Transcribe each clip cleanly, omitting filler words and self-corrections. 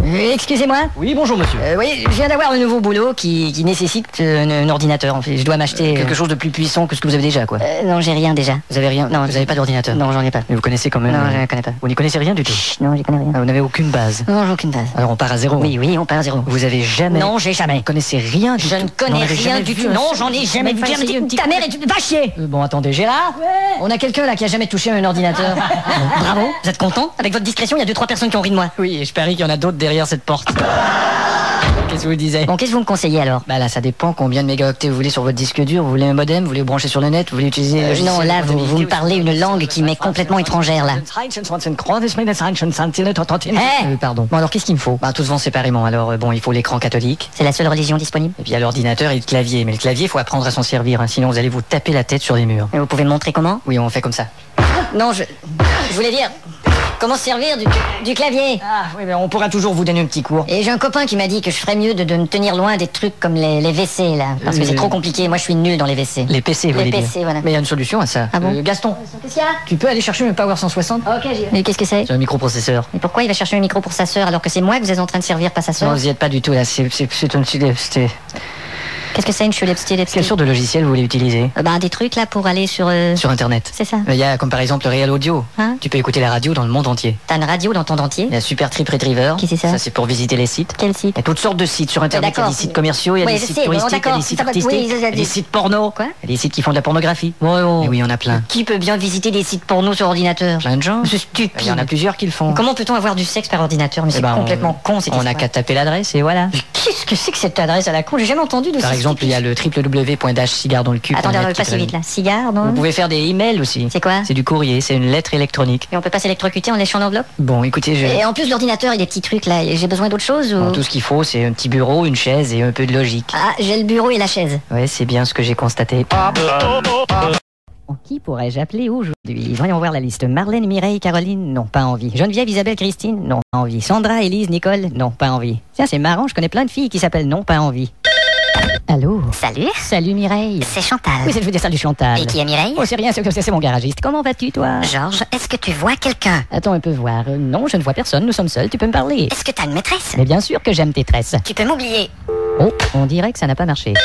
Excusez-moi. Oui, bonjour monsieur. Oui, je viens d'avoir un nouveau boulot qui nécessite un ordinateur. En fait, je dois m'acheter... Quelque chose de plus puissant que ce que vous avez déjà, quoi. Non, j'ai rien déjà. Vous avez rien? Non, vous avez pas d'ordinateur? Non, j'en ai pas. Mais vous connaissez quand même... Non, je ne connais pas. Vous n'y connaissez rien du tout? Non, j'y connais rien. Ah, vous n'avez aucune base? Non, j'ai aucune base. Alors on part à zéro? Oui, on part à zéro. Vous avez jamais... Non, j'ai jamais. Vous connaissez rien du tout? Je ne connais rien du tout. Non, j'en ai jamais vu. Ta mère est... Va chier. Bon, attendez, Gérard? Ouais. On a quelqu'un là qui a jamais touché un ordinateur. Bravo, vous êtes content? Avec votre discrétion, il y a 2-3 personnes qui ont ri de moi. Oui, et je parie qu'il y en a d'autres derrière cette porte. Qu'est-ce que vous disiez? Bon, qu'est-ce que vous me conseillez alors? Bah là, ça dépend combien de mégaoctets vous voulez sur votre disque dur. Vous voulez un modem? Vous voulez vous brancher sur le net? Vous voulez utiliser... Non, là, vous me parlez une langue qui m'est complètement étrangère, là. Pardon. Bon, alors qu'est-ce qu'il me faut? Bah, tout se vend séparément. Alors, bon, il faut l'écran catholique. C'est la seule religion disponible? Et puis, il y a l'ordinateur et le clavier. Mais le clavier, il faut apprendre à s'en servir, hein, sinon vous allez vous taper la tête sur les murs. Et vous pouvez me montrer comment? Oui, on fait comme ça. Non, je voulais dire... Comment se servir du clavier? Ah, oui, mais on pourra toujours vous donner un petit cours. Et j'ai un copain qui m'a dit que je ferais mieux de me tenir loin des trucs comme les WC, là. Parce que c'est trop compliqué. Moi, je suis nul dans les WC. Les PC, vous Les voulez dire? PC, voilà. Mais il y a une solution à ça. Ah bon? Gaston, Qu'est-ce qu'il y a? tu peux aller chercher un Power 160? Ok, j'y vais. Mais qu'est-ce que c'est? C'est un microprocesseur. Et pourquoi il va chercher un micro pour sa sœur alors que c'est moi que vous êtes en train de servir, pas sa Non, sœur? vous y êtes pas du tout, là. C'est un... Qu'est-ce que c'est une Quelle sorte de logiciel vous voulez utiliser? Des trucs, là, pour aller sur... Sur Internet. C'est ça. Il y a, comme par exemple, le Real Audio. Hein? Tu peux écouter la radio dans le monde entier. T'as une radio dans ton dentier? Il y a Super Trip Retriever. Qui c'est ça? Ça, c'est pour visiter les sites. Quel site? Il y a toutes sortes de sites sur Internet. Il y a des sites commerciaux, il y a Ouais, des je sites sais, bon, touristiques, il y a d'accord, des sites ça va- artistiques, oui, il y a des sites porno. Quoi? Il y a des sites qui font de la pornographie. Oh. Et oui, il y en a plein. Qui peut bien visiter des sites porno sur ordinateur? Plein de gens. C'est stupide. Il y en a plusieurs qui le font. Comment peut-on avoir du sexe par ordinateur? Mais c'est complètement con, cette On histoire. n'a qu'à taper l'adresse et voilà. Mais qu'est-ce que c'est que cette adresse à la con? J'ai jamais entendu de ça. Par exemple, il y a le www.cigare dans le cul. Attendez, pas si vite là. Cigare, non? Vous pouvez faire des emails aussi. C'est quoi? C'est du courrier, c'est une lettre électronique. Et on peut pas s'électrocuter en léchant l'enveloppe? Bon, écoutez, Et en plus, l'ordinateur et des petits trucs là, j'ai besoin d'autre chose ou... Bon, tout ce qu'il faut, c'est un petit bureau, une chaise et un peu de logique. Ah, j'ai le bureau et la chaise. Ouais, c'est bien ce que j'ai constaté. Qui pourrais-je appeler aujourd'hui? Voyons voir la liste. Marlène, Mireille, Caroline? Non, pas envie. Geneviève, Isabelle, Christine? Non, pas envie. Sandra, Élise, Nicole? Non, pas envie. Tiens, c'est marrant, je connais plein de filles qui s'appellent non, pas envie. Allô? Salut. Salut Mireille. C'est Chantal. Oui, je veux dire salut Chantal. Et qui est Mireille? Oh, c'est rien, c'est mon garagiste. Comment vas-tu, toi? Georges, est-ce que tu vois quelqu'un? Attends un peu voir. Non, je ne vois personne, nous sommes seuls, tu peux me parler. Est-ce que t'as une maîtresse? Mais bien sûr que j'aime tes tresses. Tu peux m'oublier. Oh, on dirait que ça n'a pas marché.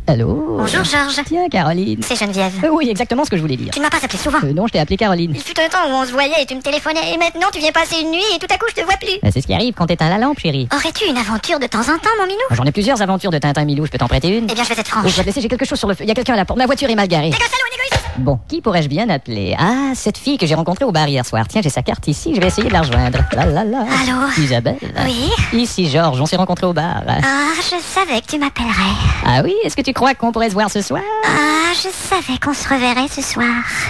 Allô? Bonjour Georges. Tiens, Caroline. C'est Geneviève. Oui, exactement ce que je voulais dire. Tu ne m'as pas appelé souvent. Non, je t'ai appelé Caroline. Il fut un temps où on se voyait et tu me téléphonais et maintenant tu viens passer une nuit et tout à coup je te vois plus. C'est ce qui arrive quand t'éteins la lampe, chérie. Aurais-tu une aventure de temps en temps, mon minou? J'en ai plusieurs aventures de Tintin Milou, je peux t'en prêter une? Eh bien, je vais être Oh, je franche. vais te laisser, j'ai quelque chose sur le feu. Il y a quelqu'un là, ma voiture est mal garée. T'es qu'un salaud, un égoïste. Bon, qui pourrais-je bien appeler? Ah, cette fille que j'ai rencontrée au bar hier soir. Tiens, j'ai sa carte ici, je vais essayer de la rejoindre. Allô? Isabelle? Oui? Ici Georges, on s'est rencontrés au bar. Ah, je savais que tu m'appellerais. Ah oui, est-ce que tu crois qu'on pourrait se voir ce soir? Ah, je savais qu'on se reverrait ce soir.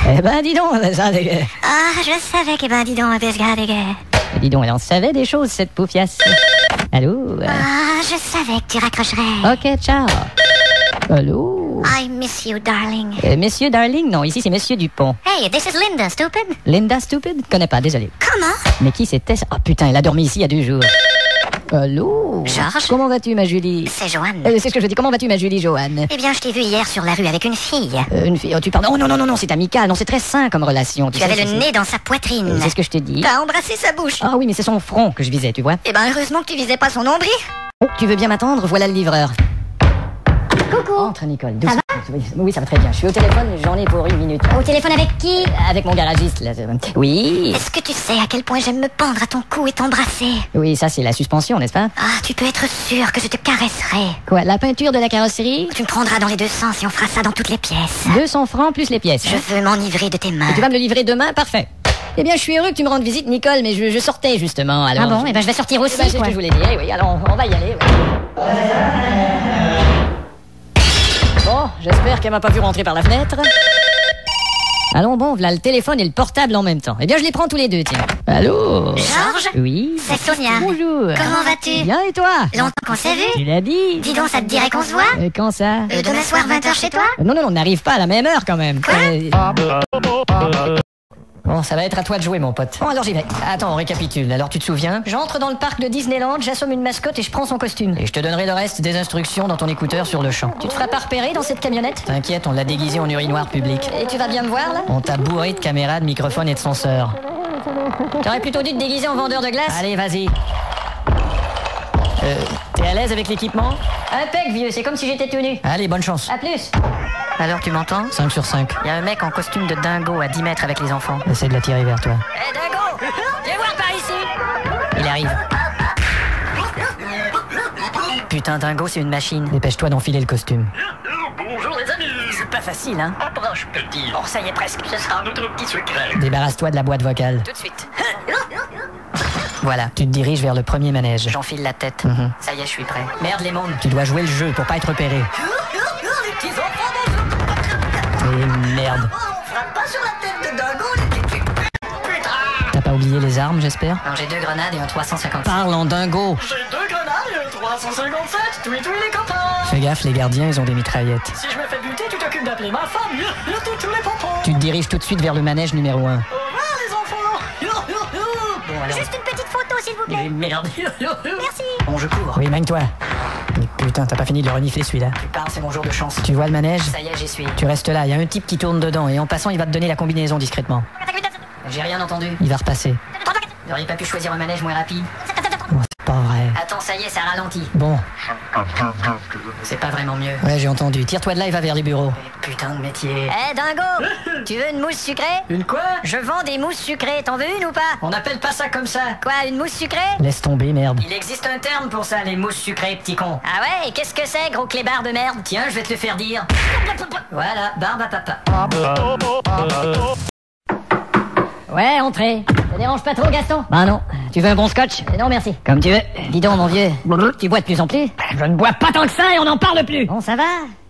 Eh ben, dis donc, ça, Ah, je savais que dis donc, dis donc, elle en savait des choses, cette poufiasse. Allô? Ah, je savais que tu raccrocherais. Ok, ciao. Allô? I miss you, darling. Monsieur Darling? Non, ici c'est Monsieur Dupont. Hey, this is Linda, stupid. Linda Stupid? Connais pas, désolé. Comment? Mais qui c'était ça? Oh putain, elle a dormi ici il y a 2 jours. Allô? Georges? Comment vas-tu, ma Julie? C'est Joanne. C'est ce que je dis. Comment vas-tu, ma Julie, Joanne? Eh bien, je t'ai vu hier sur la rue avec une fille. Une fille? Oh, tu parles? Non, c'est amical. Non, c'est très sain comme relation. Tu avais le nez dans sa poitrine. C'est ce que je te dis. T'as embrassé sa bouche. Ah oui, mais c'est son front que je visais, tu vois. Eh ben, heureusement que tu visais pas son nombril. Oh, tu veux bien m'attendre? Voilà le livreur. Coucou. Entre, Nicole. Doucement. Oui, ça va très bien. Je suis au téléphone, j'en ai pour 1 minute. Au téléphone avec qui? Avec mon garagiste, là. Oui. Est-ce que tu sais à quel point j'aime me pendre à ton cou et t'embrasser? Oui, ça, c'est la suspension, n'est-ce pas? Ah, tu peux être sûr que je te caresserai. Quoi, la peinture de la carrosserie? Tu me prendras dans les 2 sens et on fera ça dans toutes les pièces. 200 francs plus les pièces. Je veux m'enivrer de tes mains. Et tu vas me le livrer demain? Parfait. Eh bien, je suis heureux que tu me rendes visite, Nicole, mais je sortais justement. Alors, Ah bon? Eh ben, je vais sortir aussi, c'est ce quoi. que je voulais dire. Oui, alors on va y aller. Oui. Bon, j'espère qu'elle m'a pas vu rentrer par la fenêtre. Allons, bon, voilà le téléphone et le portable en même temps. Eh bien, je les prends tous les deux, tiens. Allô? Georges? Oui? C'est Sonia. Bonjour. Comment vas-tu? Bien, et toi? Longtemps qu'on s'est vu? Tu l'as dit? Dis donc, ça te dirait qu'on se voit? Quand ça? Demain soir, 20h chez toi? Non, on n'arrive pas à la même heure quand même. Quoi? Bon, ça va être à toi de jouer, mon pote. Bon, alors j'y vais. Attends, on récapitule. Alors, tu te souviens? J'entre dans le parc de Disneyland, j'assomme une mascotte et je prends son costume. Et je te donnerai le reste des instructions dans ton écouteur sur le champ. Tu te feras pas repérer dans cette camionnette? T'inquiète, on l'a déguisé en urinoir public. Et tu vas bien me voir, là? On t'a bourré de caméras, de microphones et de senseurs. T'aurais plutôt dû te déguiser en vendeur de glace? Allez, vas-y. T'es à l'aise avec l'équipement? Impec, vieux, c'est comme si j'étais tenu. Allez, bonne chance. À plus. Alors, tu m'entends? 5 sur 5. Il y a un mec en costume de dingo à 10 mètres avec les enfants. Essaie de l'attirer vers toi. Hé, dingo! Viens voir par ici! Il arrive. Putain, dingo, c'est une machine. Dépêche-toi d'enfiler le costume. Bonjour les amis. C'est pas facile, hein? Approche petit. Oh, ça y est, presque. Ce sera notre petit secret. Débarrasse-toi de la boîte vocale. Tout de suite. Voilà, tu te diriges vers le premier manège. J'enfile la tête. Ça y est, je suis prêt. Merde, les mondes. Tu dois jouer le jeu pour pas être repéré. Les petits enfants, Et merde. on frappe pas sur la tête de dingo, les petits. Putain. T'as pas oublié les armes, j'espère? Non, j'ai 2 grenades et un 350. Parle en dingo. J'ai 2 grenades et un 357. Tous les copains. Fais gaffe, les gardiens, ils ont des mitraillettes. Si je me fais buter, tu t'occupes d'appeler ma femme. Tous les pompons. Tu te diriges tout de suite vers le manège numéro 1. Au revoir les enfants. Bon, alors... Juste une petite photo, s'il vous plaît. Merde. Merci. Bon, je cours. Oui, mène-toi. Mais putain, t'as pas fini de le renifler, celui-là. Tu parles, c'est mon jour de chance. Tu vois le manège? Ça y est, j'y suis. Tu restes là, il y a un type qui tourne dedans et en passant, il va te donner la combinaison discrètement. J'ai rien entendu. Il va repasser. J'aurais pas pu choisir un manège moins rapide. Oh, c'est pas vrai. Attends, ça y est, ça ralentit. Bon, C'est pas vraiment mieux. ouais, j'ai entendu. Tire-toi de là et va vers les bureaux. Putain de métier. Hé, dingo! Tu veux une mousse sucrée? Une quoi? Je vends des mousses sucrées, t'en veux une ou pas? On n'appelle pas ça comme ça. Quoi, une mousse sucrée? Laisse tomber, merde. Il existe un terme pour ça, les mousses sucrées, petit con. Ah ouais, et qu'est-ce que c'est, gros clébard de merde? Tiens, je vais te le faire dire. Voilà, barbe à papa. Ouais, entrez. Ça dérange pas trop, Gaston? Bah non. Tu veux un bon scotch? Non, merci. Comme tu veux. Dis donc, mon vieux, tu bois de plus en plus? Je ne bois pas tant que ça et on n'en parle plus. Bon, ça va?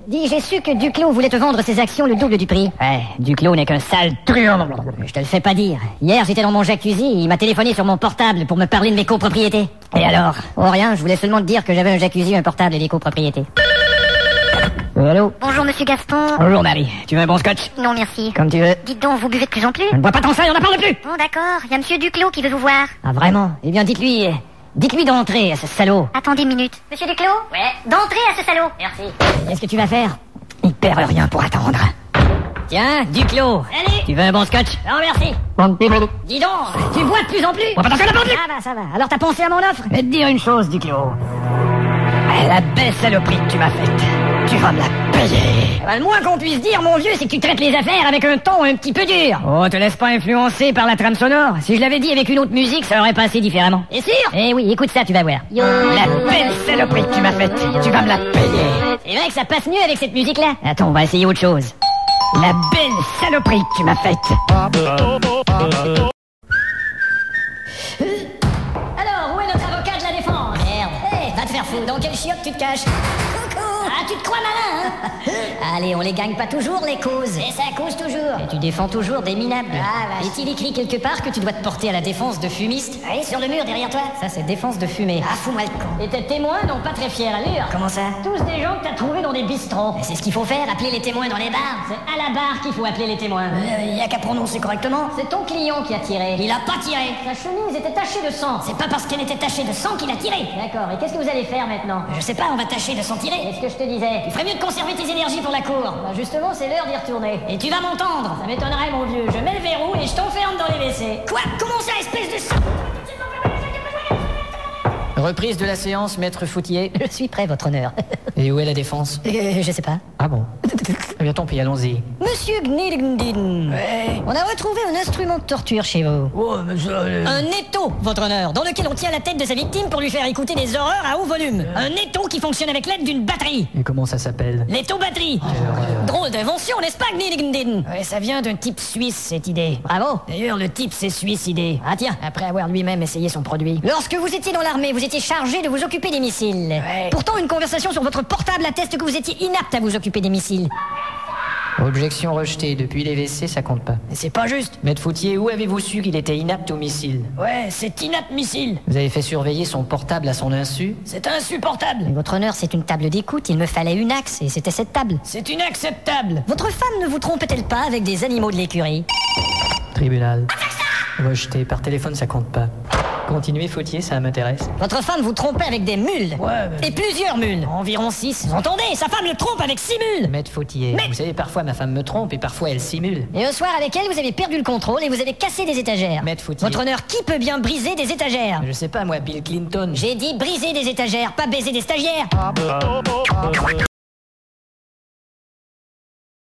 Dis, j'ai su que Duclos voulait te vendre ses actions le double du prix. Ouais, Duclos n'est qu'un sale truand. Je te le fais pas dire. Hier, j'étais dans mon jacuzzi et il m'a téléphoné sur mon portable pour me parler de mes copropriétés. Et alors? Oh, rien, je voulais seulement te dire que j'avais un jacuzzi, un portable et des copropriétés. Allô? Bonjour Monsieur Gaston. Bonjour Marie. Tu veux un bon scotch? Non merci. Comme tu veux. Dites donc, vous buvez de plus en plus? Je ne bois pas tant que ça et on n'en parle plus. Bon d'accord, il y a Monsieur Duclos qui veut vous voir. Ah, vraiment? Eh bien, dites-lui d'entrer à ce salaud. Attendez une minute. Monsieur Duclos? Ouais. D'entrer à ce salaud. Merci. Qu'est-ce que tu vas faire? Il perd rien pour attendre. Tiens, Duclos. Allez. Tu veux un bon scotch? Non, merci. Dis donc, tu bois de plus en plus? Bois pas tant que ça, la Ah bah, ça va. Alors, t'as pensé à mon offre? Je vais te dire une chose, Duclos. La belle saloperie que tu m'as faite, tu vas me la payer. Bah, le moins qu'on puisse dire, mon vieux, c'est que tu traites les affaires avec un ton un petit peu dur. Oh, te laisse pas influencer par la trame sonore. Si je l'avais dit avec une autre musique, ça aurait passé différemment. T'es sûr? Eh oui, écoute ça, tu vas voir. La belle saloperie que tu m'as faite, tu vas me la payer. C'est vrai que ça passe mieux avec cette musique-là. Attends, on va essayer autre chose. La belle saloperie que tu m'as faite. Alors, où est notre avocat de la défense? Merde. Hé, va te faire foutre. Dans quel chiotte tu te caches? Coucou. Ah, tu te crois malin, hein? Allez, on les gagne pas toujours, les causes. Et ça cause toujours. Et tu défends toujours des minables. Ah, vache. Est-il écrit quelque part que tu dois te porter à la défense de fumiste? Oui, sur le mur derrière toi. Ça, c'est défense de fumée. Ah, fous-moi le con. Et tes témoins n'ont pas très fière allure. Comment ça? Tous des gens que t'as trouvés dans des bistrots. Et c'est ce qu'il faut faire, appeler les témoins dans les bars. C'est à la barre qu'il faut appeler les témoins. Y a qu'à prononcer correctement. C'est ton client qui a tiré. Il a pas tiré. Sa chemise était tachée de sang. C'est pas parce qu'elle était tachée de sang qu'il a tiré. D'accord, et qu'est-ce que vous allez faire maintenant? Je sais pas, on va tâcher de s'en tirer. Qu'est-ce que je te disais? Il ferait mieux de conserver tes énergies pour la cour. Bah justement, c'est l'heure d'y retourner. Et tu vas m'entendre. Ça m'étonnerait, mon vieux. Je mets le verrou et je t'enferme dans les WC. Quoi? Comment ça, espèce de sang? Reprise de la séance, maître Foutier. Je suis prêt, votre honneur. Et où est la défense? Je sais pas. Ah bon? Eh bien tant pis, allons-y. Monsieur Gnilgndin. Ouais. On a retrouvé un instrument de torture chez vous. Oh, mais ça... Un étau, votre honneur, dans lequel on tient la tête de sa victime pour lui faire écouter des horreurs à haut volume. Un étau qui fonctionne avec l'aide d'une batterie. Et comment ça s'appelle? L'étau-batterie. Drôle d'invention, n'est-ce pas, Gnilgndin? Ouais, ça vient d'un type suisse, cette idée. Bravo. D'ailleurs, le type s'est suicidé. Ah tiens. Après avoir lui-même essayé son produit. Lorsque vous étiez dans l'armée, vous étiez chargé de vous occuper des missiles. Ouais. Pourtant, une conversation sur votre portable atteste que vous étiez inapte à vous occuper des missiles. Objection rejetée. Depuis les WC, ça compte pas. Mais c'est pas juste. Maître Foutier, où avez-vous su qu'il était inapte au missile? Ouais, c'est inadmissible. Vous avez fait surveiller son portable à son insu? C'est insupportable. Mais votre honneur, c'est une table d'écoute, il me fallait une axe, et c'était cette table. C'est inacceptable. Votre femme ne vous trompait-elle pas avec des animaux de l'écurie? Tribunal. Rejeté. Par téléphone, ça compte pas. Continuez, Fautier, ça m'intéresse. Votre femme vous trompait avec des mules. Ouais, mais... Et plusieurs mules. Environ 6. Vous entendez? Sa femme le trompe avec 6 mules. Maître Fautier, vous savez, parfois ma femme me trompe et parfois elle simule. Et au soir avec elle, vous avez perdu le contrôle et vous avez cassé des étagères. Maître Fautier. Votre honneur, qui peut bien briser des étagères? Je sais pas, moi, Bill Clinton. J'ai dit briser des étagères, pas baiser des stagiaires.